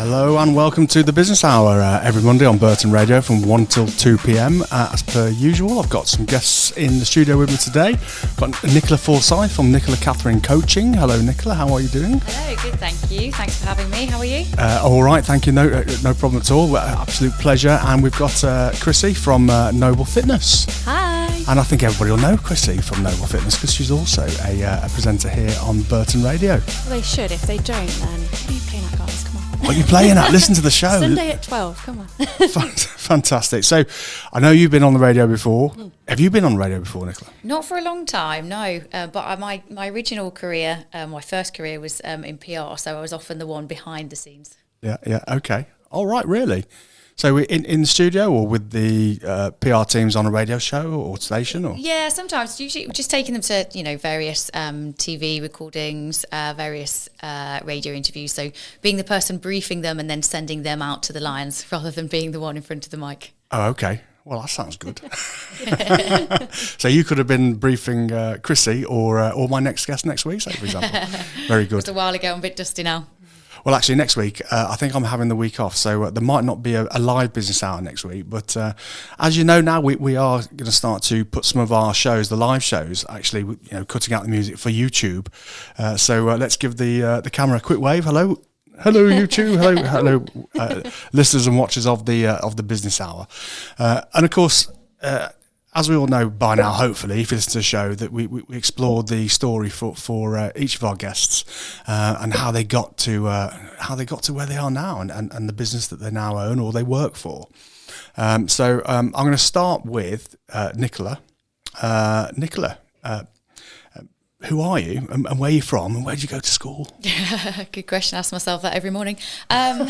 Hello and welcome to the Business Hour every Monday on Burton Radio from 1 till 2 p.m. As per usual, I've got some guests in the studio with me today. I've got Nicola Forsyth from Kathryn Coaching. Hello Nicola, how are you doing? Hello, good, thank you. Thanks for having me. How are you? All right, thank you. No problem at all. Absolute pleasure. And we've got Chrissy from Nobel Fitness. Hi. And I think everybody will know Chrissy from Nobel Fitness because she's also a presenter here on Burton Radio. Well, they should. If they don't, then what are you playing at, guys? Come on. What are you playing at? Listen to the show. Sunday at 12, come on. Fantastic. So, I know you've been on the radio before. Have you been on the radio before, Nicola? Not for a long time, no. But my original career, my first career was in PR, so I was often the one behind the scenes. Yeah, okay. All right, really? So in the studio or with the PR teams on a radio show or station? Or? Yeah, sometimes. Usually just taking them to, various TV recordings, various radio interviews. So being the person briefing them and then sending them out to the lions rather than being the one in front of the mic. Oh, okay. Well, that sounds good. So you could have been briefing Chrissy or my next guest next week, say, for example. Very good. It was a while ago. I'm a bit dusty now. Well, actually, next week, I think I'm having the week off, so there might not be a live business hour next week. But as you know now, we are going to start to put some of our shows, the live shows, actually, cutting out the music for YouTube. So let's give the camera a quick wave. Hello, YouTube. Hello, listeners and watchers of the business hour. And of course, as we all know by now, hopefully, if you listen to the show, that we explored the story for each of our guests and how they got to where they are now and the business that they now own or they work for. So I'm going to start with Nicola. Nicola, who are you and where are you from and where did you go to school? Good question. I ask myself that every morning. So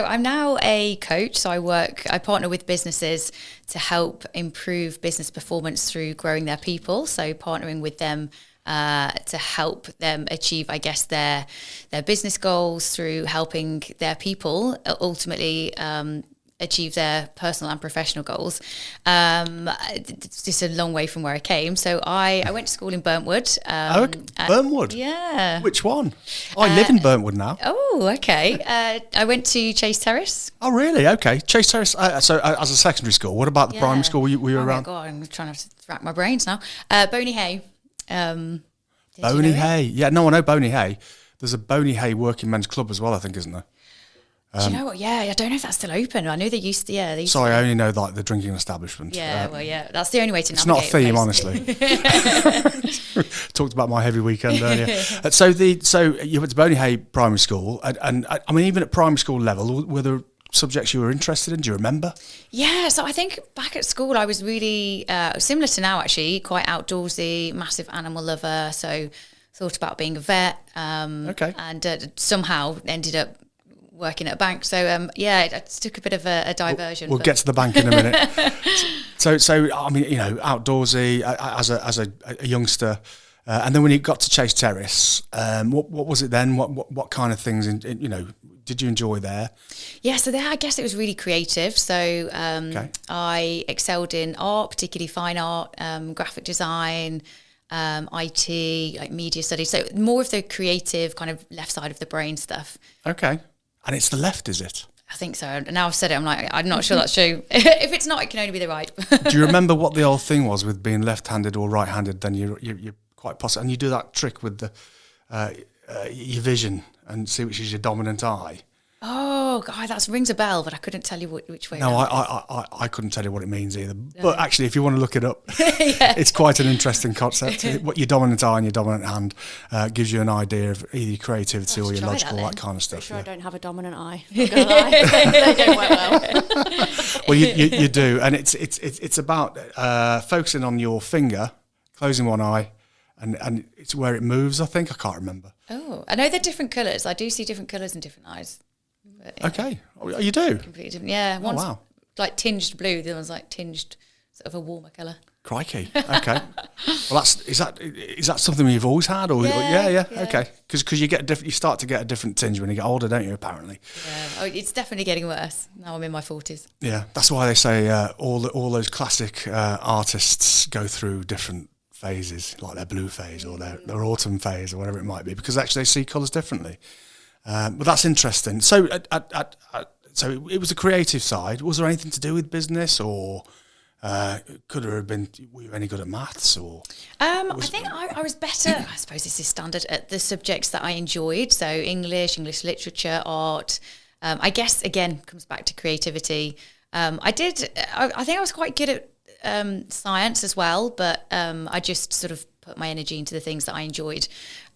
I'm now a coach. So I partner with businesses to help improve business performance through growing their people. So partnering with them to help them achieve, I guess, their business goals through helping their people ultimately achieve their personal and professional goals. It's just a long way from where I came. So I went to school in Burntwood. Burntwood? Yeah. Which one? I live in Burntwood now. Oh, okay. I went to Chase Terrace. Oh, really? Okay. Chase Terrace. So as a secondary school, what about the primary school? Were you around? Oh, God, I'm trying to rack my brains now. Boney Hay. Boney Hay. Yeah, no, I know Boney Hay. There's a Boney Hay working men's club as well, I think, isn't there? Do you know what? Yeah, I don't know if that's still open. I know they used to. Yeah, sorry, I only know like the drinking establishment. Yeah, that's the only way to it's navigate. It's not a theme, honestly. Talked about my heavy weekend earlier. So you went to Boney Hay Primary School, and I mean, even at primary school level, were there subjects you were interested in? Do you remember? Yeah, so I think back at school I was really similar to now, actually, quite outdoorsy, massive animal lover. So thought about being a vet. And somehow ended up working at a bank, so it took a bit of a diversion. We'll get to the bank in a minute. So I mean, outdoorsy as a youngster, and then when you got to Chase Terrace, what was it then? What kind of things did you enjoy there? Yeah, so there I guess it was really creative. So I excelled in art, particularly fine art, graphic design, IT, like media studies. So more of the creative kind of left side of the brain stuff. Okay. And it's the left, is it? I think so. Now I've said it, I'm not sure that's true. If it's not, it can only be the right. Do you remember what the old thing was with being left-handed or right-handed? Then you're quite possible. And you do that trick with your vision and see which is your dominant eye. Oh, God, that rings a bell, but I couldn't tell you which way. No, I couldn't tell you what it means either. No. But actually, if you want to look it up, it's quite an interesting concept. What your dominant eye and your dominant hand gives you an idea of either your creativity or your logical, that kind of stuff. Sure, I don't have a dominant eye. Not gonna lie. They don't work well. Well, you do, and it's about focusing on your finger, closing one eye, and it's where it moves. I think I can't remember. Oh, I know they're different colours. I do see different colours in different eyes. But, okay. Oh, you do? Completely different. Yeah. One's like tinged blue, the other one's like tinged sort of a warmer colour. Crikey. Okay. Well, is that something you've always had, or yeah. Okay. Because you start to get a different tinge when you get older, don't you? Apparently. Yeah. Oh, it's definitely getting worse. Now I'm in my 40s. Yeah. That's why they say all those classic artists go through different phases, like their blue phase or their autumn phase or whatever it might be, because actually they see colours differently. But that's interesting. So, so it was a creative side. Was there anything to do with business, or could there have been? Were you any good at maths, or? I think I was better. I suppose this is standard at the subjects that I enjoyed. So English literature, art. I guess again comes back to creativity. I think I was quite good at science as well, but I just sort of put my energy into the things that I enjoyed.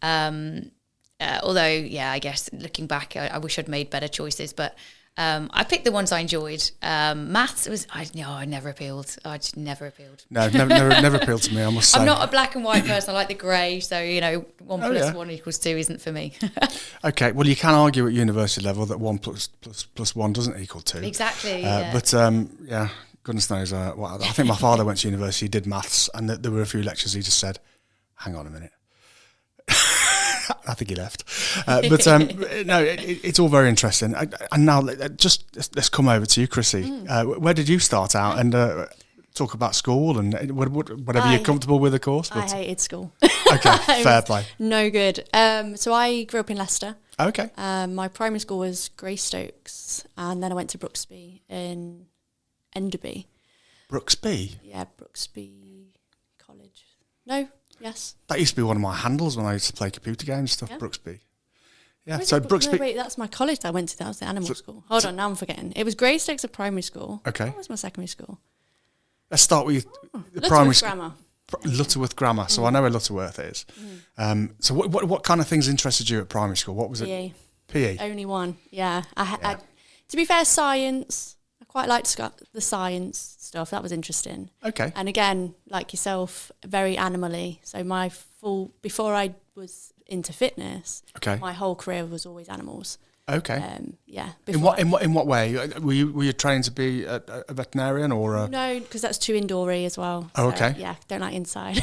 Although, yeah, I guess looking back, I wish I'd made better choices, but I picked the ones I enjoyed. Maths I never appealed. I just never appealed. No, never appealed to me, I must say. I'm not a black and white person. I like the grey. So, 1 plus 1 equals 2 isn't for me. Okay, well, you can argue at university level that 1 plus 1 doesn't equal 2. Exactly. But, yeah, goodness knows. I think my father went to university, did maths, and there were a few lectures he just said, hang on a minute. I think he left. But no, it's all very interesting. And now let's come over to you, Chrissy. Where did you start out? And talk about school and whatever you're comfortable with, of course. But I hated school. Okay, fair play. No good. So I grew up in Leicester. Okay. My primary school was Greystokes, and then I went to Brooksby in Enderby. Brooksby? Yeah, Brooksby College. No. Yes. That used to be one of my handles when I used to play computer games and stuff, yeah. Brooksby. Yeah, so Brooksby... No, wait, that's my college that I went to. That was the animal school. Hold on, now I'm forgetting. It was Greystokes at primary school. Okay. What was my secondary school? Let's start with the primary school. Grammar. Lutterworth Grammar. So I know where Lutterworth is. So what kind of things interested you at primary school? What was PE. it? PE? Only one, yeah. I, to be fair, science... quite liked the science stuff. That was interesting. Okay. And again, like yourself, very animally. So before I was into fitness, my whole career was always animals. Okay. Yeah. In what way? Were you trained to be a veterinarian or? No, because that's too indoory as well. Oh, okay. So, yeah, don't like inside.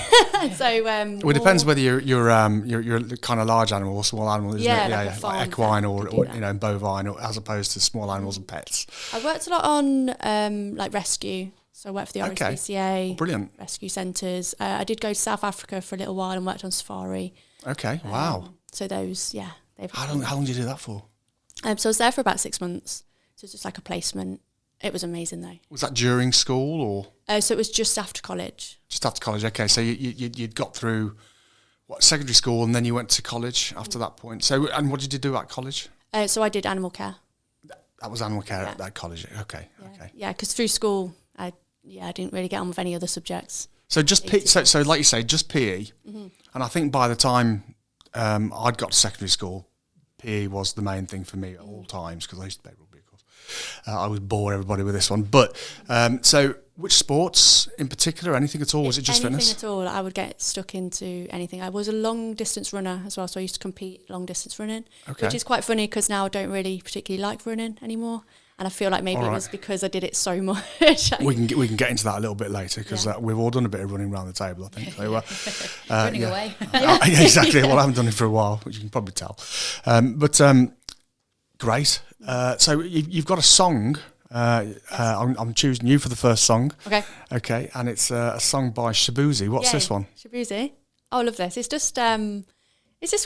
So well, it depends whether you're kind of large animal or small animal, isn't it? Yeah, like equine or bovine, or as opposed to small animals and pets. I worked a lot on like rescue. So I worked for the RSPCA. Brilliant. Rescue centres. I did go to South Africa for a little while and worked on safari. Okay. Wow. So those, yeah. How long did you do that for? So I was there for about 6 months. So it's just like a placement. It was amazing though. Was that during school or? So it was just after college. Just after college, okay. So you'd got through secondary school and then you went to college after that point. So, and what did you do at college? So I did animal care. That was animal care at that college. Okay. Yeah. Okay. Yeah, because through school, I didn't really get on with any other subjects. So just so like you say, just PE. Mm-hmm. And I think by the time I'd got to secondary school, PE was the main thing for me at all times because I used to play rugby, of course. I would bore everybody with this one. But so which sports in particular, anything at all? Was it just fitness? Anything at all. I would get stuck into anything. I was a long distance runner as well, so I used to compete long distance running, which is quite funny because now I don't really particularly like running anymore. And I feel like maybe it was because I did it so much. We can get into that a little bit later because we've all done a bit of running around the table, I think. So, running away. Exactly. Well, I haven't done it for a while, which you can probably tell. But great. So you've got a song. I'm choosing you for the first song. Okay. Okay, and it's a song by Shabuzi. What's this one? Shabuzi. Oh, I love this. It's just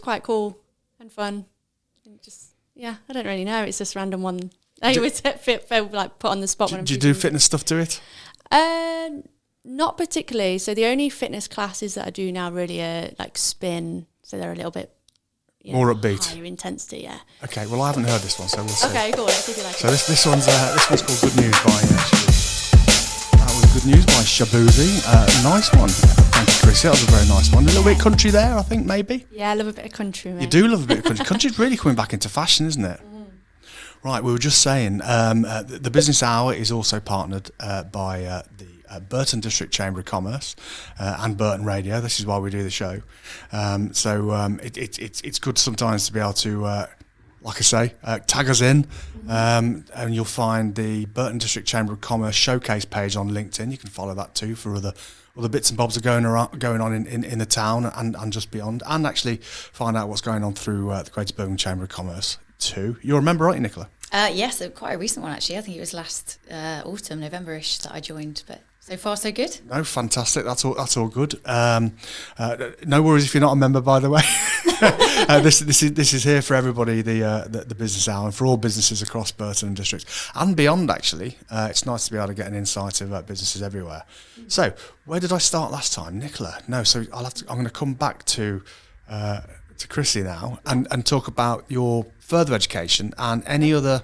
quite cool and fun. And I don't really know. It's just a random one. I always feel like put on the spot. Do you do fitness stuff to it? Not particularly. So the only fitness classes that I do now really are like spin. So they're a little bit more upbeat, higher intensity. Yeah. Okay. Well, I haven't heard this one, so we'll see. Okay, cool. Let's see if you like it. So this one's called Good News by Shabuzi. That was Good News by Shabuzi. Nice one. Thank you, Chris. That was a very nice one. A little bit country there, I think, maybe. Yeah, I love a bit of country. Mate. You do love a bit of country. Country's really coming back into fashion, isn't it? Right, we were just saying the Business Hour is also partnered by the Burton District Chamber of Commerce and Burton Radio. This is why we do the show. So it's good sometimes to be able to, like I say, tag us in, and you'll find the Burton District Chamber of Commerce showcase page on LinkedIn. You can follow that too for other bits and bobs are going on in the town and just beyond, and actually find out what's going on through the Greater Birmingham Chamber of Commerce too. You're a member, aren't you, Nicola? Yes, quite a recent one actually. I think it was last autumn, November-ish that I joined. But So far, so good. No, fantastic. That's all good. No worries if you're not a member, by the way. This is here for everybody. The business hour, and for all businesses across Burton and districts and beyond. Actually, it's nice to be able to get an insight of businesses everywhere. So, where did I start last time, Nicola? No, so I'm going to come back to Chrissy now and talk about your further education and any other.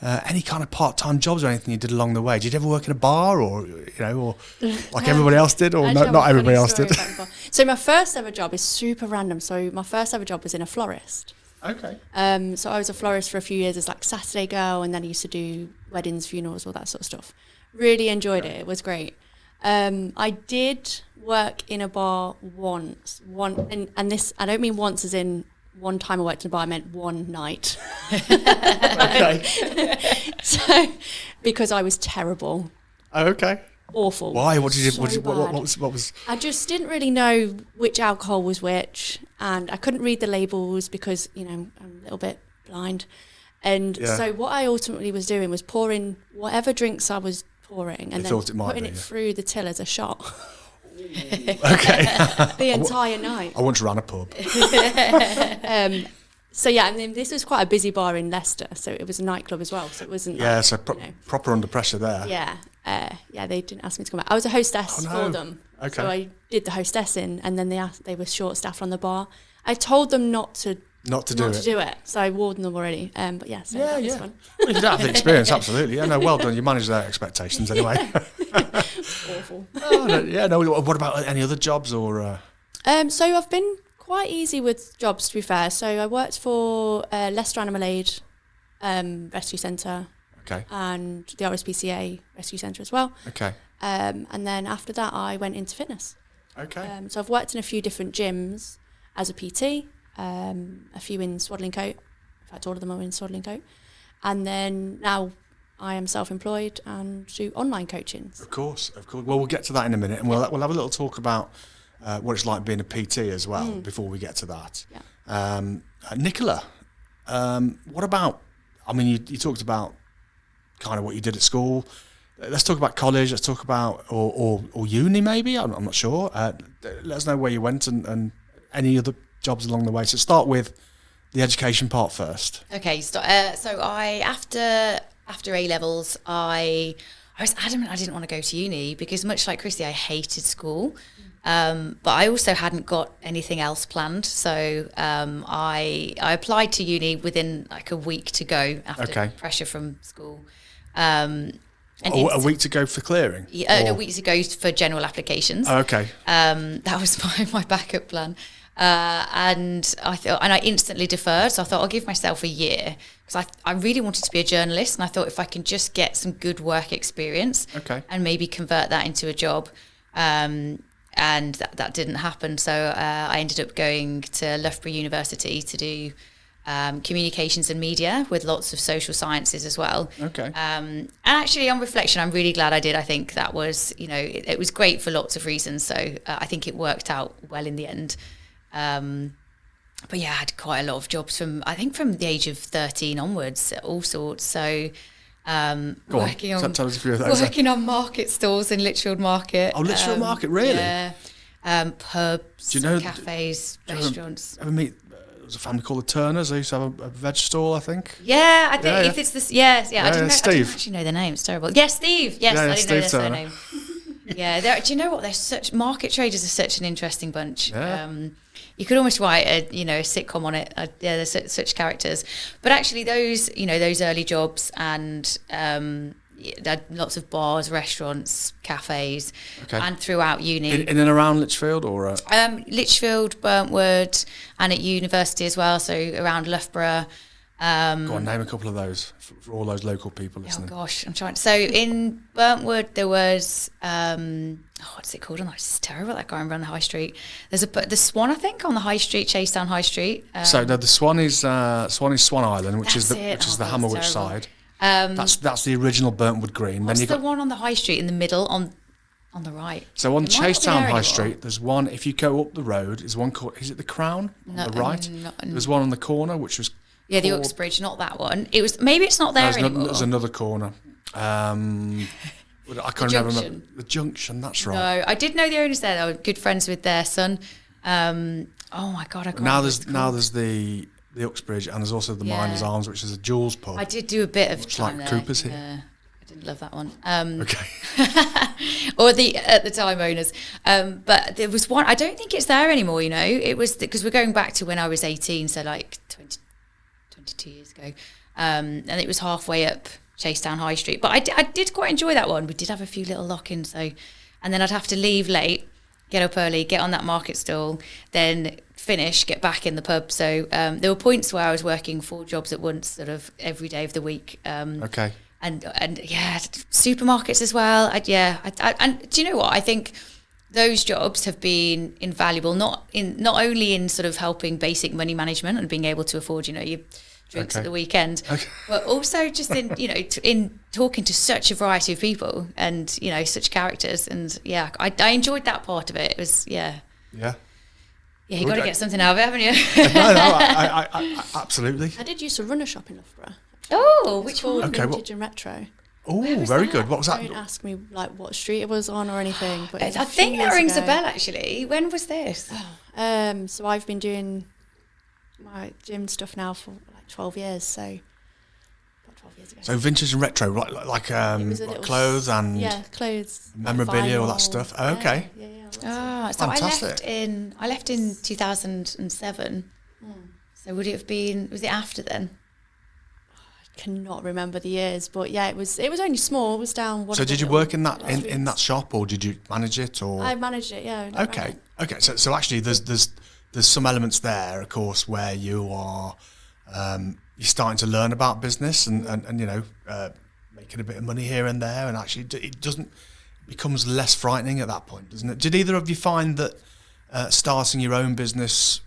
Any kind of part-time jobs or anything you did along the way? Did you ever work in a bar, or or like everybody else did, or not everybody else did? So my first ever job is super random. So my first ever job was in a florist. Okay. So I was a florist for a few years as like Saturday girl, and then I used to do weddings, funerals, all that sort of stuff. Really enjoyed it. It was great. I did work in a bar once. And this, I don't mean once as in one time I worked in a bar, I meant one night. Okay. So, because I was terrible. Oh, okay. Awful. Why? What was? I just didn't really know which alcohol was which, and I couldn't read the labels because, I'm a little bit blind. And so what I ultimately was doing was pouring whatever drinks I was pouring and then putting it through the till as a shot. Okay. The entire night. I once ran a pub. So yeah, and then this was quite a busy bar in Leicester, so it was a nightclub as well. So it wasn't. Yeah, so proper under pressure there. Yeah, they didn't ask me to come out. I was a hostess for them. Okay. So I did the hostessing, and then they were short staffed on the bar. I told them not to do it. So I warned them already. But yeah, so that was fun. Well, you don't have the experience, absolutely. Yeah, no, well done. You managed their expectations anyway. Awful. What about any other jobs or? So I've been quite easy with jobs, to be fair. So I worked for Leicester Animal Aid Rescue Centre. Okay. And the RSPCA Rescue Centre as well. Okay. And then after that, I went into fitness. Okay. So I've worked in a few different gyms as a PT, a few in Swaddling Coat. In fact, all of them are in Swaddling Coat. And then now I am self-employed and do online coaching. Of course. Well, we'll get to that in a minute, and we'll have a little talk about what it's like being a PT as well before we get to that. Yeah. Nicola, what about? I mean, you talked about kind of what you did at school. Let's talk about college. Let's talk about or uni maybe. I'm not sure. Let us know where you went and any other jobs along the way. So start with the education part first. Okay. So I after A levels, I was adamant I didn't want to go to uni because much like Chrissy, I hated school. But I also hadn't got anything else planned. So I applied to uni within like a week to go after pressure from school. A week to go for clearing? A week to go for general applications. Oh, okay. That was my backup plan. And I instantly deferred. So I thought I'll give myself a year because I really wanted to be a journalist. And I thought if I can just get some good work experience and maybe convert that into a job. And that didn't happen. So I ended up going to Loughborough University to do communications and media with lots of social sciences as well. Okay. And actually, on reflection, I'm really glad I did. I think that was, it was great for lots of reasons. So I think it worked out well in the end. But yeah, I had quite a lot of jobs from the age of 13 onwards, all sorts. So working on market stalls in Lichfield Market. Oh, Lichfield Market, really? Yeah. Pubs, cafes, restaurants. Ever meet? There's a family called the Turners. They used to have a veg stall, I think. Yeah, I think if it's this. Yes, yeah. I didn't Steve. know their name. It's terrible. Yes, Steve. Yes, I didn't know their surname. Yeah, do you know what? They're such market traders are such an interesting bunch. Yeah. You could almost write a sitcom on it. They're such characters. But actually, those early jobs and there are lots of bars, restaurants, cafes, and throughout uni. In and around Lichfield, or Lichfield, Burntwood, and at university as well. So around Loughborough. Go on, name a couple of those for all those local people listening. Oh gosh, I'm trying. So in Burntwood there was what's it called? Oh, it's terrible. That going around the high street. There's the Swan, I think, on the high street, Chasetown High Street. So no, the Swan is Swan Island, which is the Hammerwich side. That's the original Burntwood Green. What's the one on the high street in the middle on the right? So on Chasetown High Street, there's one. If you go up the road, there's one called. Is it the Crown on the right? There's one on the corner, which was. Yeah, the Uxbridge, not that one. It was maybe it's not there anymore. There's another corner. I can't remember. The Junction, that's right. No, I did know the owners there. I was good friends with their son. Oh my God, I can't Now there's the Uxbridge, and there's also the Miners Arms, which is a Jules pub. I did do a bit of time like there. Cooper's here. Yeah, I didn't love that one. Okay. Or at the time owners. But there was one, I don't think it's there anymore, you know. It was, because we're going back to when I was 18, so like 22 years ago. And it was halfway up Chasetown High Street. But I did quite enjoy that one. We did have a few little lock-ins, though. And then I'd have to leave late, get up early, get on that market stall, then finish, get back in the pub. So there were points where I was working 4 jobs at once, sort of every day of the week. Okay. And yeah, supermarkets as well. And do you know what? I think those jobs have been invaluable, not only in sort of helping basic money management and being able to afford, you know, your drinks at the weekend, but also just in, you know, in talking to such a variety of people and, you know, such characters. And yeah, I enjoyed that part of it. It was, yeah. You got to get something out of it, haven't you? No, I absolutely. I did used to run a shop in Loughborough. Oh, which one? Okay, Vintage and Retro. Oh, very good. What was that? Don't ask me like what street it was on or anything. But I think that rings a bell, actually. When was this? So I've been doing my gym stuff now for like 12 years. So about 12 years ago. So vintage and retro, like clothes and clothes, memorabilia, all that stuff. Oh, okay. So fantastic. I left in 2007. So would it have been? Was it after then? Cannot remember the years, but yeah, it was only small. It was down. So did you work in that in that shop, or did you manage it, or? I managed it, yeah. Okay. So actually, there's some elements there, of course, where you are you're starting to learn about business and you know making a bit of money here and there, and actually it becomes less frightening at that point, doesn't it? Did either of you find that starting your own business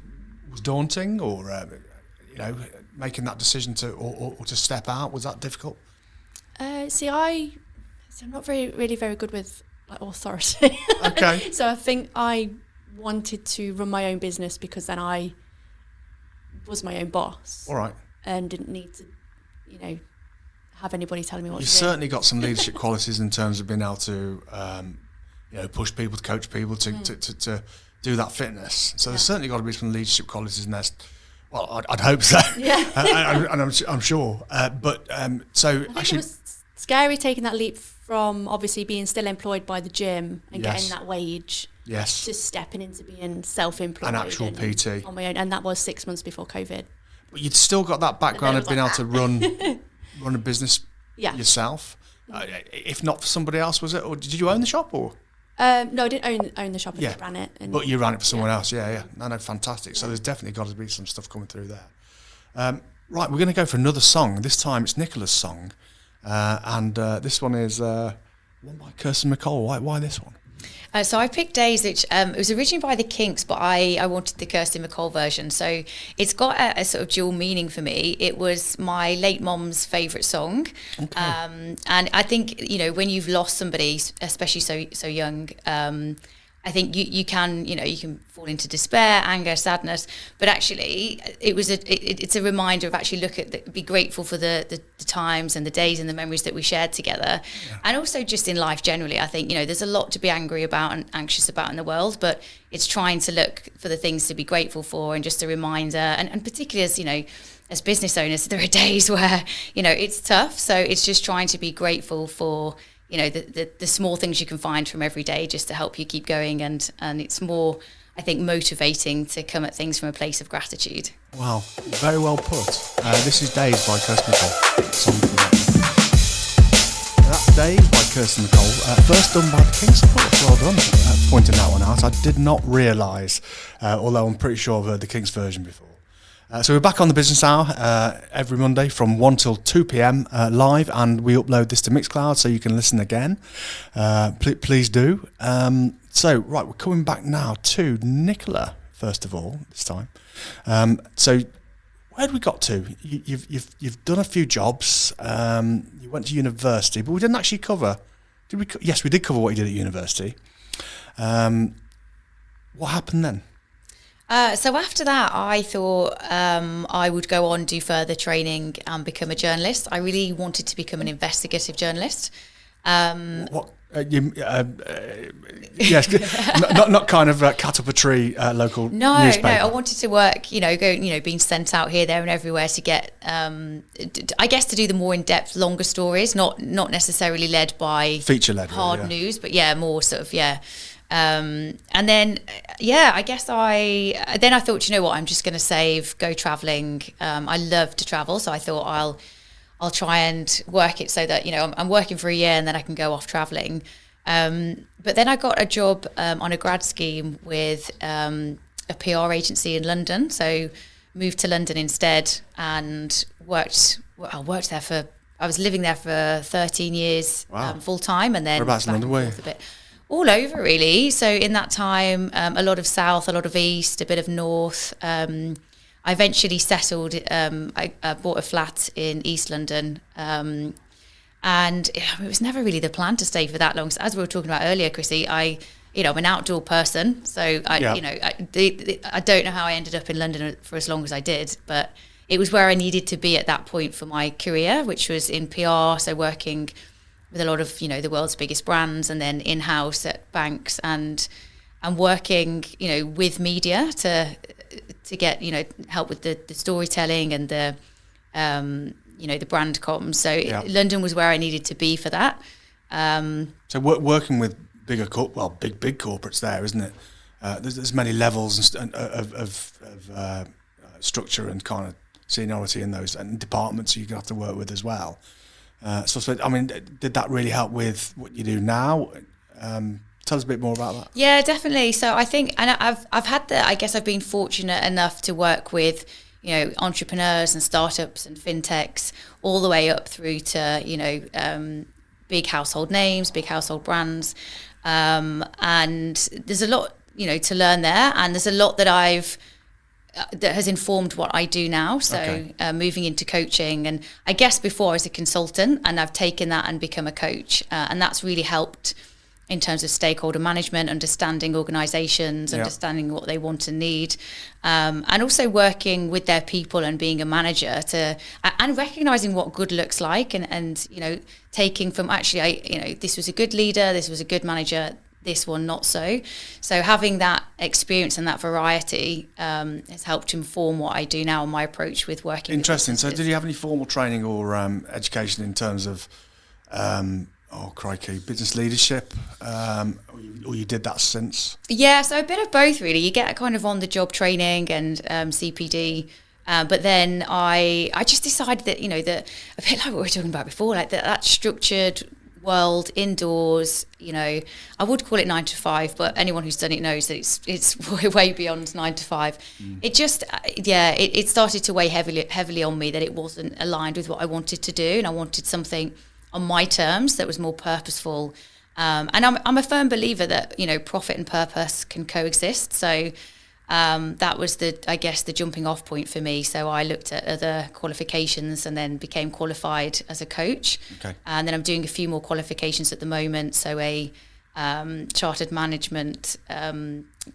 was daunting, or you know, making that decision to or to step out, was that difficult? I'm not really very good with like authority. Okay. So I think I wanted to run my own business because then I was my own boss. All right. And didn't need to, you know, have anybody telling me what to do. You've certainly got some leadership qualities in terms of being able to, you know, push people, to coach people, to do that fitness. So there's certainly got to be some leadership qualities in there. Well, I'd hope so. Yeah. and I'm sure. So I think it was scary taking that leap from obviously being still employed by the gym and getting that wage. Yes. To stepping into being self-employed. An actual PT. On my own. And that was 6 months before COVID. But you'd still got that background of being able to run a business yourself. If not for somebody else, was it? Or did you own the shop, or? No, I didn't own the shop. I just ran it. But you ran it for someone else. Yeah. No, fantastic. So there's definitely got to be some stuff coming through there. Right, we're going to go for another song. This time it's Nicola's song. And this one is one by Kirsten McCall. Why this one? So I picked Days, which it was originally by the Kinks, but I wanted the Kirsten McCall version. So it's got a sort of dual meaning for me. It was my late mom's favourite song. Okay. And I think, you know, when you've lost somebody, especially so young, I think you can fall into despair, anger, sadness, but actually it's a reminder of actually be grateful for the times and the days and the memories that we shared together. And also just in life generally, I think, you know, there's a lot to be angry about and anxious about in the world, but it's trying to look for the things to be grateful for, and just a reminder, and particularly as, you know, as business owners, there are days where, you know, it's tough. So it's just trying to be grateful for, you know, the small things you can find from every day, just to help you keep going. And it's more, I think, motivating to come at things from a place of gratitude. Wow, very well put. This is Days by Kirsten McCall. That's Days by Kirsten McCall. First done by the Kinks. Well done, pointing that one out. I did not realise, although I'm pretty sure I've heard the Kinks version before. So we're back on the Business Hour every Monday from 1 till 2 p.m. Live, and we upload this to Mixcloud so you can listen again. Please do. So, right, we're coming back now to Nicola, first of all, this time. So where had we got to? You've done a few jobs. You went to university, but we didn't actually cover... Did we? Yes, we did cover what you did at university. What happened then? So after that, I thought I would go on, do further training and become a journalist. I really wanted to become an investigative journalist. What? Yes, not kind of cut up a tree local newspaper. No, I wanted to work, being sent out here, there and everywhere to get, I guess to do the more in-depth, longer stories, not necessarily led by feature-led hard news, but more sort of, and then, I guess I thought, you know what, I'm just going to go traveling. I love to travel, so I thought I'll try and work it so that, I'm working for a year and then I can go off traveling. But then I got a job on a grad scheme with a PR agency in London. So moved to London instead and worked there I was living there for 13 years full time, and then whereabouts in London were you? A bit all over really. So in that time, a lot of south, a lot of east, a bit of north. I eventually settled. I bought a flat in East London. And it was never really the plan to stay for that long. So as we were talking about earlier, Chrissy, I'm an outdoor person. So I don't know how I ended up in London for as long as I did, but it was where I needed to be at that point for my career, which was in PR. So working with a lot of, the world's biggest brands, and then in-house at banks and working, with media to get, help with the storytelling and the brand comms. So London was where I needed to be for that. So working with big corporates there, isn't it? There's many levels of structure and kind of seniority in those, and departments you have to work with as well. So I mean, did that really help with what you do now? Tell us a bit more about that. Yeah, definitely. So I think, and I've been fortunate enough to work with, entrepreneurs and startups and fintechs all the way up through to, big household names, big household brands. And there's a lot, to learn there. And there's a lot that that has informed what I do now. So moving into coaching, and I guess before I was a consultant, and I've taken that and become a coach. And that's really helped in terms of stakeholder management, understanding organizations, understanding what they want and need, and also working with their people and being a manager and recognizing what good looks like, and taking from actually, this was a good leader, this was a good manager, this one not so. So having that experience and that variety has helped inform what I do now and my approach with working. Interesting. So did you have any formal training or education in terms of business leadership, or you did that since? Yeah, so a bit of both really. You get kind of on the job training and CPD, but then I just decided that, that a bit like what we were talking about before, like that structured world indoors, I would call it 9 to 5, but anyone who's done it knows that it's way beyond 9 to 5. It just, it started to weigh heavily on me that it wasn't aligned with what I wanted to do, and I wanted something on my terms that was more purposeful. And I'm a firm believer that, profit and purpose can coexist. So that was the jumping off point for me. So I looked at other qualifications and then became qualified as a coach. Okay. And then I'm doing a few more qualifications at the moment. So a chartered management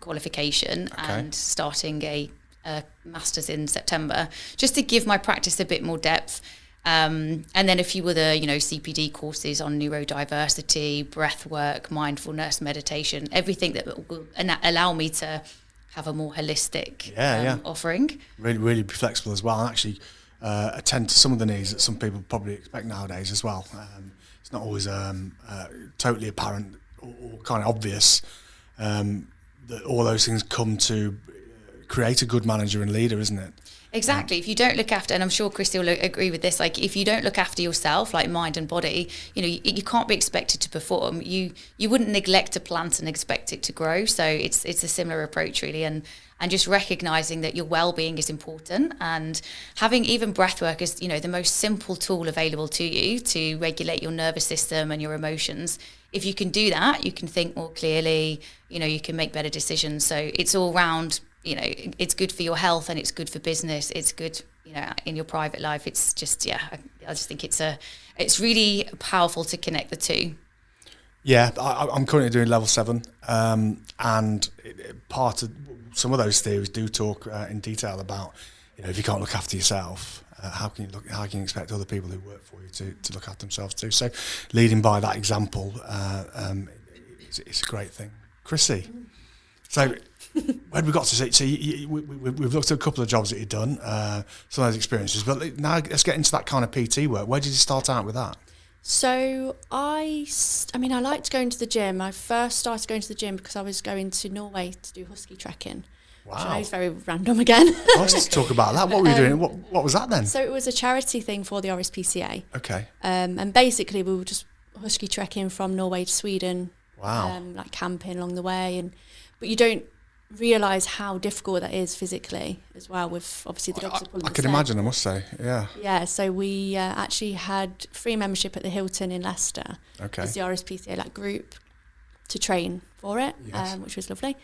qualification, and starting a master's in September, just to give my practice a bit more depth. And then a few other, CPD courses on neurodiversity, breath work, mindfulness, meditation, everything that will allow me to have a more holistic offering. Really be flexible as well, and actually attend to some of the needs that some people probably expect nowadays as well. It's not always totally apparent or kind of obvious that all those things come to create a good manager and leader, isn't it? Exactly. If you don't look after, and I'm sure Christy will agree with this, like if you don't look after yourself, like mind and body, you can't be expected to perform. You wouldn't neglect a plant and expect it to grow. So it's a similar approach really, and just recognizing that your well-being is important, and having even breath work is, the most simple tool available to you to regulate your nervous system and your emotions. If you can do that, you can think more clearly, you can make better decisions. So it's all round. It's good for your health, and it's good for business. It's good, in your private life. It's just, I just think it's really powerful to connect the two. Yeah, I'm currently doing level 7, and part of some of those theories do talk in detail about, if you can't look after yourself, how can you expect other people who work for you to look after themselves too? So leading by that example it's a great thing. Chrissy, so where have we got to see? So we've looked at a couple of jobs that you've done, some of those experiences, but now let's get into that kind of PT work. Where did you start out with that? So I liked going to the gym. I first started going to the gym because I was going to Norway to do husky trekking. Wow. Which I know is very random again. Let's talk about that. What were you doing? What was that then? So it was a charity thing for the RSPCA. Okay. And basically we were just husky trekking from Norway to Sweden. Wow. Like camping along the way, but you don't realise how difficult that is physically as well, with obviously the dogs are pulling I can imagine, I must say, yeah. Yeah, so we actually had free membership at the Hilton in Leicester as the RSPCA group to train for it, yes. Which was lovely.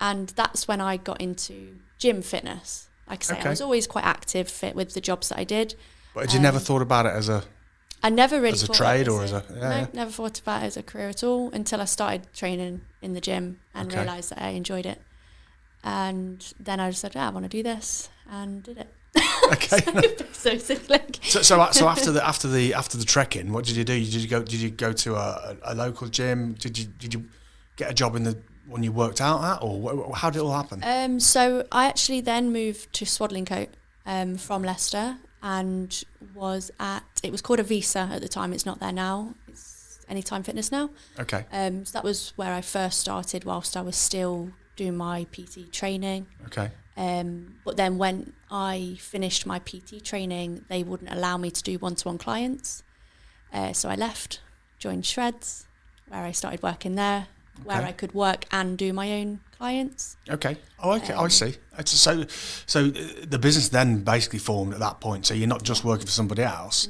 And that's when I got into gym fitness. Like I say, I was always quite active, fit with the jobs that I did. But had you never thought about it as a... I never really as a thought trade or as a... No, never thought about it as a career at all until I started training in the gym and realised that I enjoyed it. And then I just said, I want to do this, and did it. Okay. so after the trekking, what did you do? Did you go to a local gym? Did you get a job in the one you worked out at, or how did it all happen? So I actually then moved to Swadlincote from Leicester, and it was called a Visa at the time. It's not there now. It's Anytime Fitness now. Okay. So that was where I first started whilst I was still doing my PT training. Okay. But then when I finished my PT training, they wouldn't allow me to do one-to-one clients. So I left, joined Shreds, where I started working there, where I could work and do my own clients. Okay. Oh, okay. I see. So the business then basically formed at that point. So you're not just working for somebody else.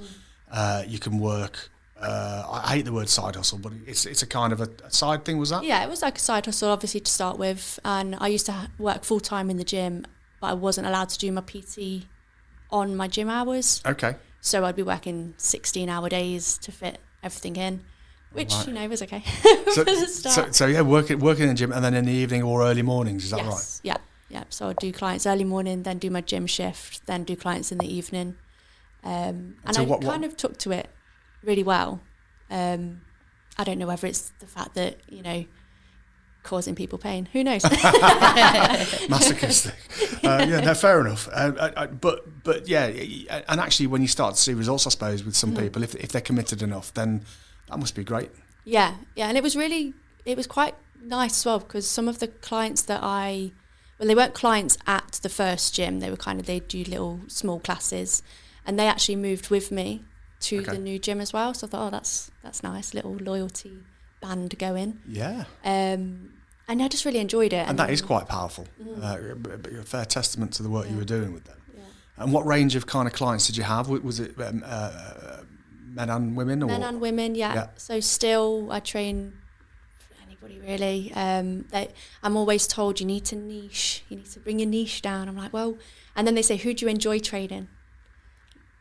You can work. I hate the word side hustle, but it's a kind of a side thing. Was that? Yeah, it was like a side hustle, obviously, to start with. And I used to work full time in the gym, but I wasn't allowed to do my PT on my gym hours. Okay. So I'd be working 16-hour days to fit everything in, which was okay. So yeah, working in the gym, and then in the evening or early mornings. Is that right? Yeah. So I'd do clients early morning, then do my gym shift, then do clients in the evening. And so I kind of took to it really well. I don't know whether it's the fact that, causing people pain. Who knows? Masochistic. Fair enough. But yeah, and actually when you start to see results, I suppose, with some people, if they're committed enough, then that must be great. Yeah, and it was quite nice as well, because some of the clients that they weren't clients at the first gym, they do little small classes, and they actually moved with me to the new gym as well. So I thought, that's nice, little loyalty band going. Yeah. And I just really enjoyed it. And that is quite powerful. A fair testament to the work you were doing with them. Yeah. And what range of kind of clients did you have? Was it men and women? Or? Men and women, yeah. So still, I train anybody really. I'm always told you need to niche. You need to bring your niche down. I'm like, well, and then they say, who do you enjoy training?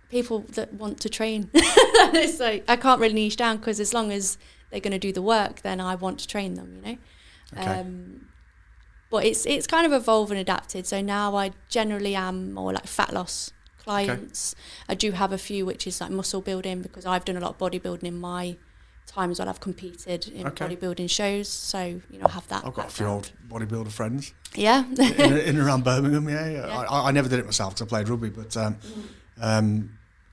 People that want to train. It's like, I can't really niche down, because as long as they're going to do the work, then I want to train them, Okay. But it's kind of evolved and adapted. So now I generally am more like fat loss clients. Okay. I do have a few which is like muscle building, because I've done a lot of bodybuilding in my times when I've competed in bodybuilding shows. So, I have that. I've got a few old bodybuilder friends. Yeah. in and around Birmingham, yeah. I never did it myself because I played rugby, but...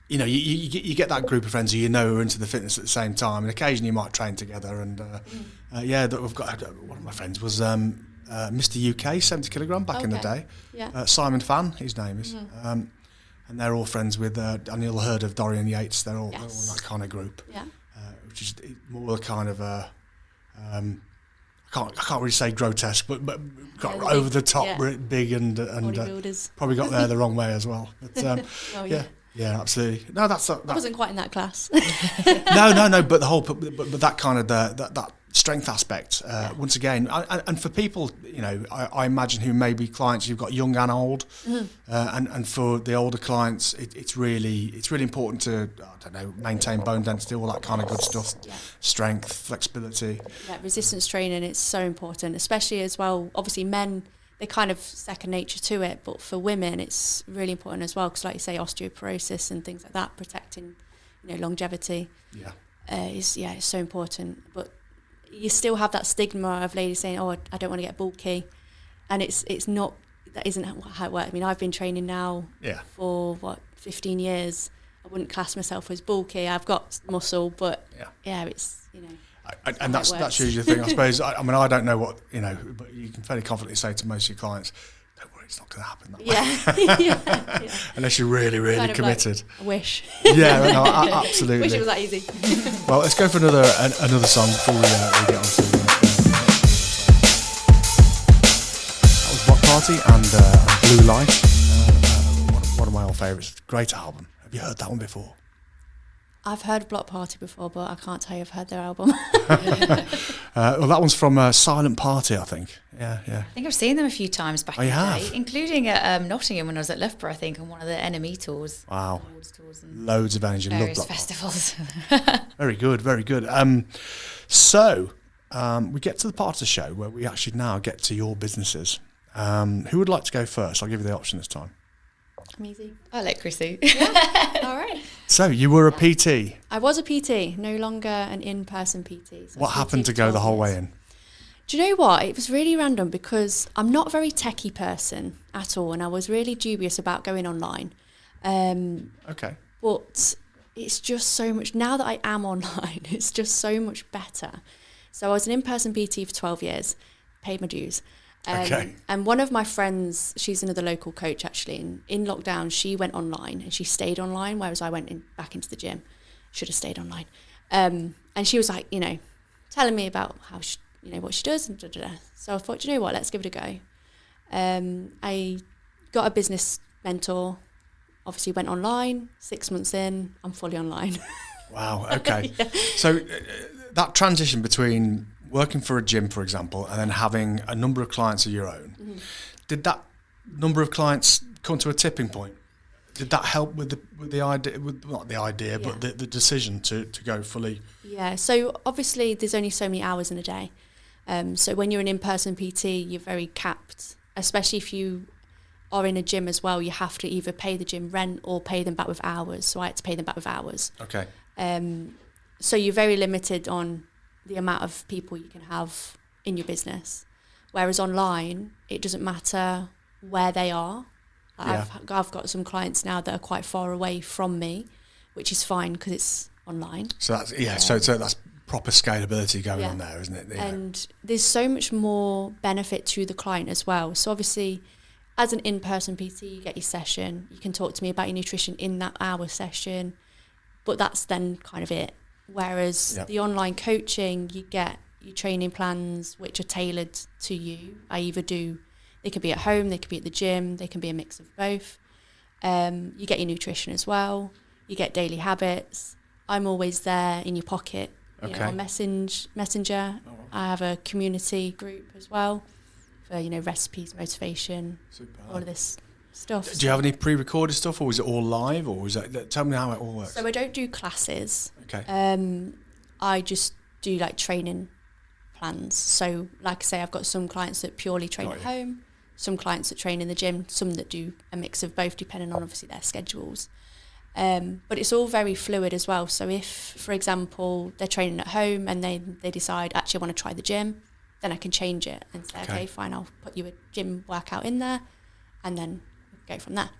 you get that group of friends who who are into the fitness at the same time, and occasionally you might train together. And we've got one of my friends was Mr. UK 70 kilogram back in the day. Yeah. Simon Fan, his name is, and they're all friends with. And you'll have heard of Dorian Yates. They're all that kind of group. Yeah. Which is more kind of a. I can't really say grotesque, but got over the top, big and probably got there the wrong way as well. But Yeah, absolutely. No, that I wasn't quite in that class. No. But the whole, but that kind of that strength aspect. Once again, and for people, I imagine who may be clients, you've got young and old, and for the older clients, it's really important to maintain bone density, all that kind of good stuff, strength, flexibility. Yeah, resistance training, it's so important, especially as well. Obviously, men, they're kind of second nature to it. But for women, it's really important as well, because like you say, osteoporosis and things like that, protecting, longevity. Yeah. It's so important. But you still have that stigma of ladies saying, "Oh, I don't want to get bulky," and it's not. That isn't how it works. I mean, I've been training now for 15 years. I wouldn't class myself as bulky. I've got muscle, but it's and that's usually the thing, I suppose. I mean, I don't know what but you can fairly confidently say to most of your clients, "Don't worry, it's not going to happen that way." Unless you're really, really kind of committed. Like, I wish. Yeah, no, absolutely. Wish it was that easy. Well, let's go for another song before we get on to. Party and Blue Light, one of my old favourites. Great album. Have you heard that one before? I've heard Block Party before, but I can't tell you I've heard their album. Well, that one's from Silent Party, I think. Yeah. I think I've seen them a few times back in the day, including at Nottingham when I was at Loughborough, I think, on one of the NME tours. Wow. Tours and loads of energy. Various Love Block festivals. Very good, very good. So we get to the part of the show where we actually now get to your businesses. Who would like to go first? I'll give you the option this time. I'm easy. I'll let Chrissy. All right. So you were a PT. I was a PT, no longer an in-person PT. So what happened to go the whole way in? Do you know what? It was really random because I'm not a very techie person at all, and I was really dubious about going online. Okay. But it's just so much, now that I am online, it's just so much better. So I was an in-person PT for 12 years, paid my dues. And one of my friends, she's another local coach actually, and in lockdown she went online and she stayed online, whereas I went back into the gym. Should have stayed online. And she was like, telling me about how she, what she does and da-da-da. So I thought, you know what, let's give it a go. I got a business mentor, obviously went online. 6 months in, I'm fully online. Wow, okay. So that transition between working for a gym, for example, and then having a number of clients of your own, did that number of clients come to a tipping point? Did that help with the idea, not the idea, but the decision to go fully? Yeah, so obviously there's only so many hours in a day. So when you're an in-person PT, you're very capped, especially if you are in a gym as well. You have to either pay the gym rent or pay them back with hours. So I had to pay them back with hours. Okay. So you're very limited on the amount of people you can have in your business. Whereas online, it doesn't matter where they are. I've got some clients now that are quite far away from me, which is fine because it's online. So that's so that's proper scalability going on there, isn't it? And there's so much more benefit to the client as well. So obviously, as an in-person PT, you get your session. You can talk to me about your nutrition in that hour session, but that's then kind of it. Whereas the online coaching, you get your training plans which are tailored to you. They could be at home, they could be at the gym, they can be a mix of both. You get your nutrition as well. You get daily habits. I'm always there in your pocket. Okay. On Messenger. I have a community group as well for, recipes, motivation, all of this stuff. Do you have any pre-recorded stuff, or is it all live, or is that? Tell me how it all works. So I don't do classes. Okay. I just do like training plans. So like I say, I've got some clients that purely train at home, some clients that train in the gym, some that do a mix of both depending on obviously their schedules. But it's all very fluid as well. So if, for example, they're training at home and they decide, actually I want to try the gym, then I can change it and say, okay, fine, I'll put you a gym workout in there and then go from there.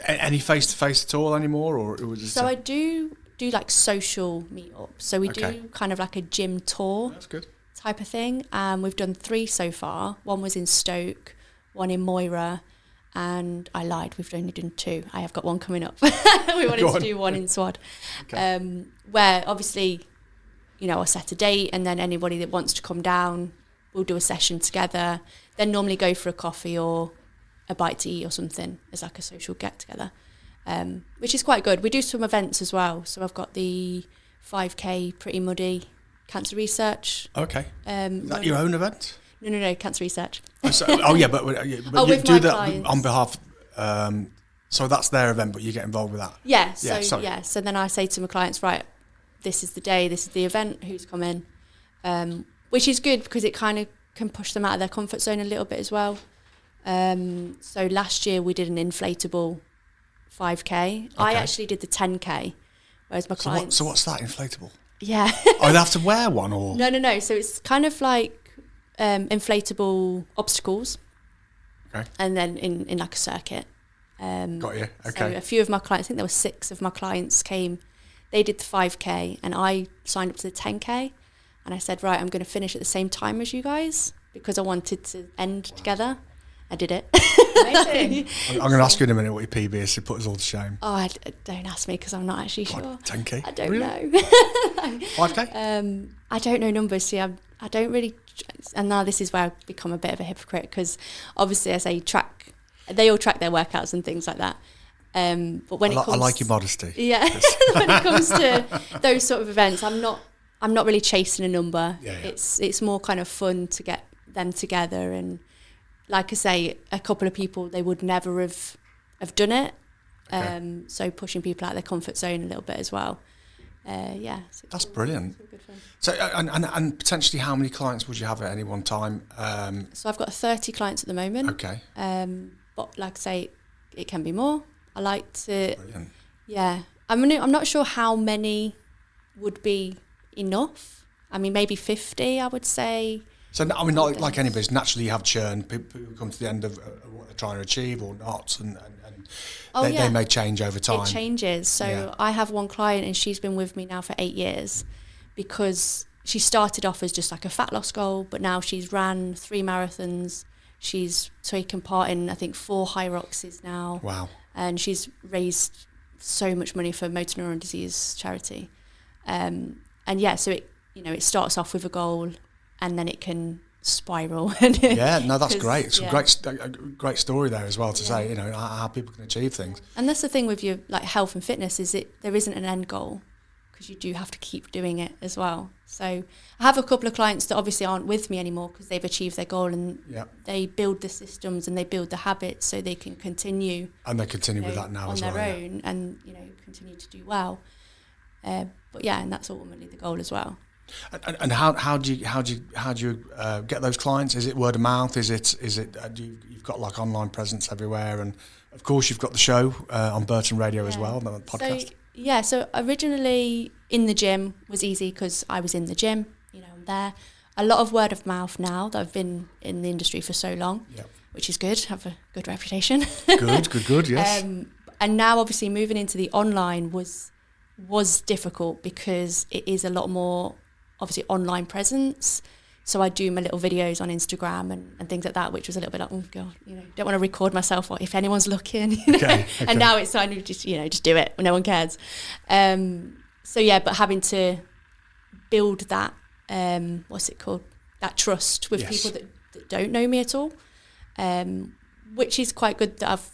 Any face-to-face at all anymore? Or was it I do like social meetups. So we do kind of like a gym tour. That's good. Type of thing. We've done 3 so far. One was in Stoke, one in Moira, and I lied, we've only done 2. I have got one coming up. We wanted to do one in Swad. Okay. Where obviously, I'll set a date and then anybody that wants to come down, we'll do a session together. Then normally go for a coffee or a bite to eat or something as like a social get-together, which is quite good. We do some events as well. So I've got the 5K Pretty Muddy Cancer Research. Okay. Is that your own event? No, Cancer Research. but you do that on behalf. So that's their event, but you get involved with that. Yeah. So then I say to my clients, right, this is the day, this is the event, who's coming, which is good because it kind of can push them out of their comfort zone a little bit as well. So last year we did an inflatable 5K. I actually did the 10K, whereas my clients... So what's that, inflatable? Yeah. Oh, they have to wear one, or...? No. So it's kind of like inflatable obstacles. Okay. And then in like a circuit. Got you. Okay. So a few of my clients, I think there were 6 of my clients came, they did the 5K, and I signed up to the 10K, and I said, right, I'm going to finish at the same time as you guys because I wanted to end together. I did it. Amazing. I'm going to ask you in a minute what your PB is to put us all to shame. Oh, don't ask me because I'm not actually sure. 10K? I don't know. 5K? I don't know numbers. See, I don't really, and now this is where I've become a bit of a hypocrite because obviously I say they all track their workouts and things like that. But when I like your modesty. Yeah, when it comes to those sort of events, I'm not really chasing a number. Yeah. It's more kind of fun to get them together, and like I say, a couple of people, they would never have done it. Okay. So pushing people out of their comfort zone a little bit as well. So that's brilliant. Good fun. So and potentially how many clients would you have at any one time? So I've got 30 clients at the moment. Okay. But like I say, it can be more. I like to. Brilliant. Yeah. I'm not sure how many would be enough. I mean, maybe 50, I would say. So, I mean, not like any business, naturally you have churn, people who come to the end of what they're trying to achieve or not, and they may change over time. It changes. So I have one client and she's been with me now for 8 years because she started off as just like a fat loss goal, but now she's ran 3 marathons. She's taken part in, I think, 4 high roxes now. Wow. And she's raised so much money for motor neuron disease charity. So it starts off with a goal, and then it can spiral. Yeah, no, that's great. It's a great story there as well to say, how people can achieve things. And that's the thing with your like health and fitness is there isn't an end goal because you do have to keep doing it as well. So I have a couple of clients that obviously aren't with me anymore because they've achieved their goal and they build the systems and they build the habits so they can continue. And they continue with that now as well. On their own and, continue to do well. And that's ultimately the goal as well. And how do you get those clients? Is it word of mouth? Is it you've got like online presence everywhere, and of course you've got the show on Burton Radio as well, the podcast. So originally in the gym was easy because I was in the gym. I'm there. A lot of word of mouth now that I've been in the industry for so long, which is good. Have a good reputation. Good. Yes. And now obviously moving into the online was difficult because it is a lot more. Obviously online presence, so I do my little videos on Instagram and things like that, which was a little bit like, oh god, don't want to record myself or if anyone's looking. Okay. And now it's kind of just do it when no one cares. But having to build that that trust with people that don't know me at all, which is quite good that I've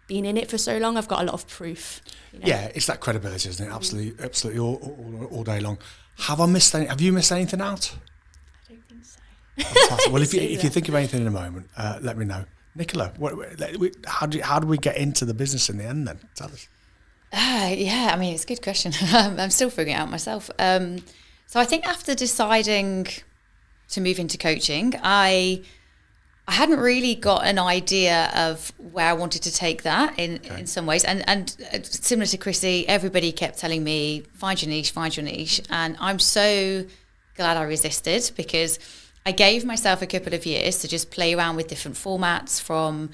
been in it for so long. I've got a lot of proof. Yeah, it's that credibility, isn't it? Absolutely all day long. Have you missed anything out? I don't think so. Fantastic. Well, if you think of anything in a moment, let me know. Nicola, how do we get into the business in the end then? Tell us. I mean, it's a good question. I'm still figuring it out myself. So I think after deciding to move into coaching, I hadn't really got an idea of where I wanted to take that in some ways. And similar to Chrissy, everybody kept telling me, find your niche. And I'm so glad I resisted because I gave myself a couple of years to just play around with different formats, from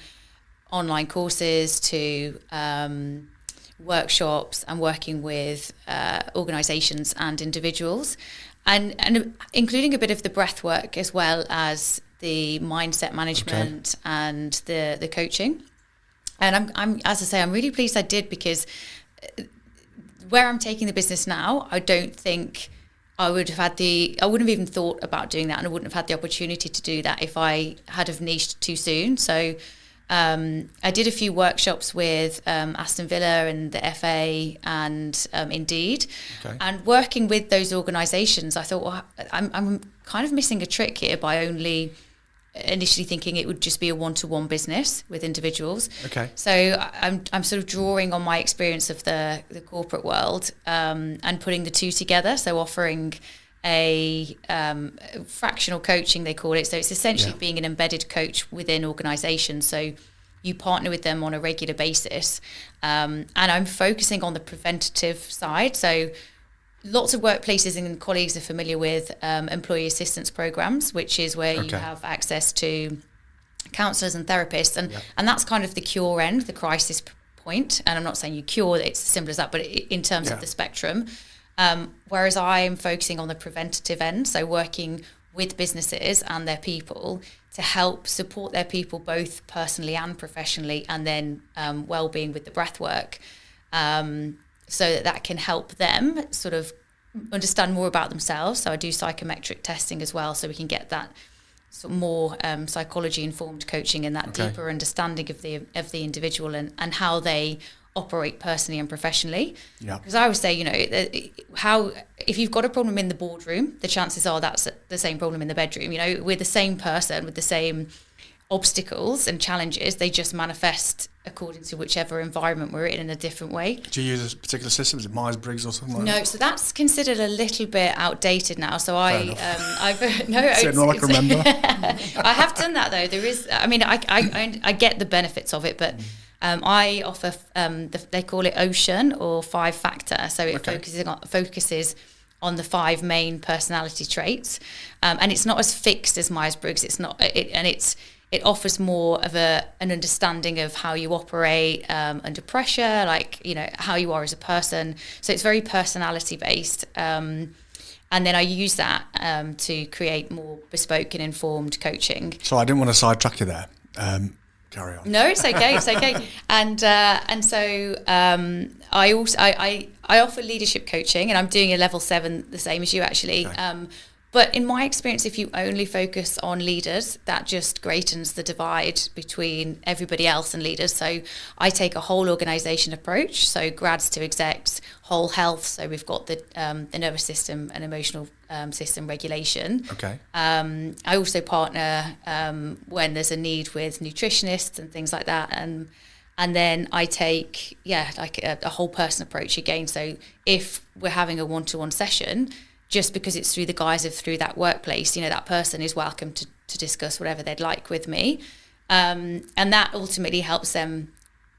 online courses to workshops and working with organisations and individuals, and including a bit of the breath work as well as the mindset management and the coaching. And I'm as I say, I'm really pleased I did, because where I'm taking the business now, I don't think I wouldn't have even thought about doing that, and I wouldn't have had the opportunity to do that if I had have niched too soon. So I did a few workshops with Aston Villa and the FA and Indeed, and working with those organisations, I thought, well, I'm kind of missing a trick here by only initially thinking it would just be a one-to-one business with individuals. So I'm sort of drawing on my experience of the corporate world and putting the two together. So offering a fractional coaching, they call it. So it's essentially being an embedded coach within organisations. So you partner with them on a regular basis. And I'm focusing on the preventative side. So lots of workplaces and colleagues are familiar with employee assistance programs, which is where you have access to counsellors and therapists. And that's kind of the cure end, the crisis point. And I'm not saying you cure, it's as simple as that, but in terms of the spectrum. Whereas I'm focusing on the preventative end, so working with businesses and their people to help support their people both personally and professionally, and then well-being with the breath work, so that can help them sort of understand more about themselves. So I do psychometric testing as well, so we can get that sort of more psychology-informed coaching and that deeper understanding of the individual and how they operate personally and professionally. Because I always say, if you've got a problem in the boardroom, the chances are that's the same problem in the bedroom. We're the same person with the same obstacles and challenges. They just manifest according to whichever environment we're in a different way. Do you use a particular system? Is it Myers-Briggs or something like that? No, so that's considered a little bit outdated now. So I've remember. I have done that though. There is, I get the benefits of it, but I offer they call it Ocean or 5 factor. So it focuses on the 5 main personality traits, and it's not as fixed as Myers-Briggs. It offers more of an understanding of how you operate under pressure, how you are as a person. So it's very personality based. And then I use that to create more bespoke and informed coaching. So I didn't want to sidetrack you there. Carry on. No, it's okay. It's okay. And so I offer leadership coaching, and I'm doing a level 7, the same as you actually. Okay. But in my experience, if you only focus on leaders, that just greatens the divide between everybody else and leaders. So I take a whole organisation approach, so grads to execs, whole health. So we've got the nervous system and emotional system regulation. Okay. I also partner when there's a need with nutritionists and things like that. And then I take, a whole person approach again. So if we're having a one-to-one session, just because it's through the guise of through that workplace, that person is welcome to discuss whatever they'd like with me. And that ultimately helps them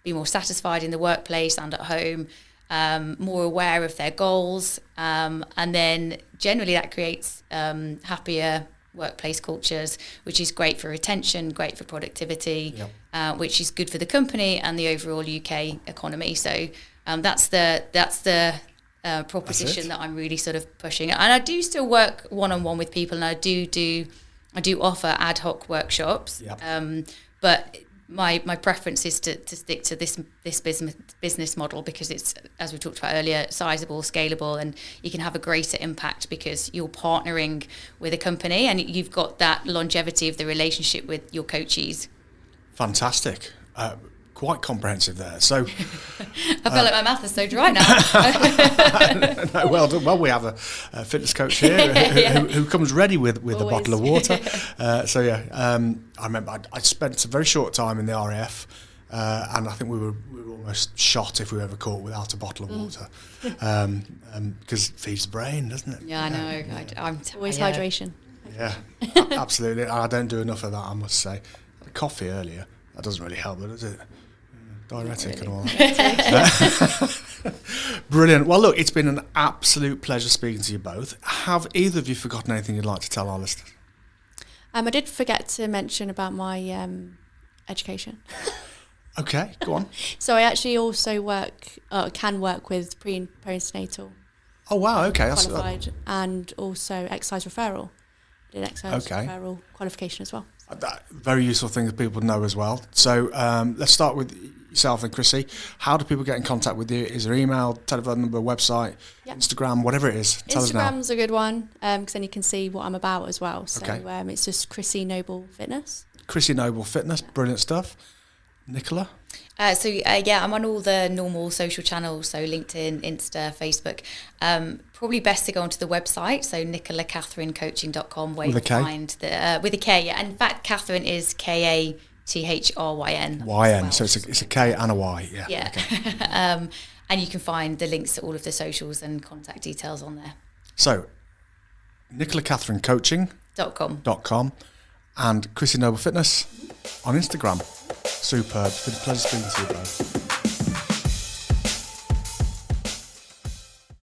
be more satisfied in the workplace and at home, more aware of their goals. And then generally that creates happier workplace cultures, which is great for retention, great for productivity, which is good for the company and the overall UK economy. So that's the proposition that I'm really sort of pushing. And I do still work one-on-one with people, and I do offer ad hoc workshops. But my preference is to stick to this business model, because it's, as we talked about earlier, sizable, scalable, and you can have a greater impact because you're partnering with a company and you've got that longevity of the relationship with your coachees. Fantastic. Quite comprehensive there. So I feel like my mouth is so dry now. No, well done. Well, we have a fitness coach here who comes ready with a bottle of water. I remember I spent a very short time in the RAF, and I think we were almost shot if we were ever caught without a bottle of water, because it feeds the brain, doesn't it? Yeah, I know. I'm always hydration. Yeah, absolutely. I don't do enough of that, I must say. I had coffee earlier. That doesn't really help, does it? Diuretic and all that. Brilliant. Well, look, it's been an absolute pleasure speaking to you both. Have either of you forgotten anything you'd like to tell our listeners? I did forget to mention about my education. Okay, go on. So I actually also can work with pre and postnatal. Oh wow, okay. Qualified, and also exercise referral. I did exercise referral qualification as well. Very useful thing that people know as well. So let's start with yourself and Chrissy. How do people get in contact with you? Is there email, telephone number, website, Instagram, whatever it is? Tell us now. Instagram's a good one, because then you can see what I'm about as well. So it's just Chrissy Nobel Fitness. Chrissy Nobel Fitness, brilliant stuff. Nicola? I'm on all the normal social channels, so LinkedIn, Insta, Facebook. Probably best to go onto the website, so nicolakathryncoaching.com, where you can find the with a K. Yeah, and in fact, Kathryn is Kathryn. YN, so it's a K and a Y. Yeah. Okay. And you can find the links to all of the socials and contact details on there. So, Nicola Kathryn Coaching.com and Chrissy Noble Fitness on Instagram. Superb. It's been a pleasure speaking to you both.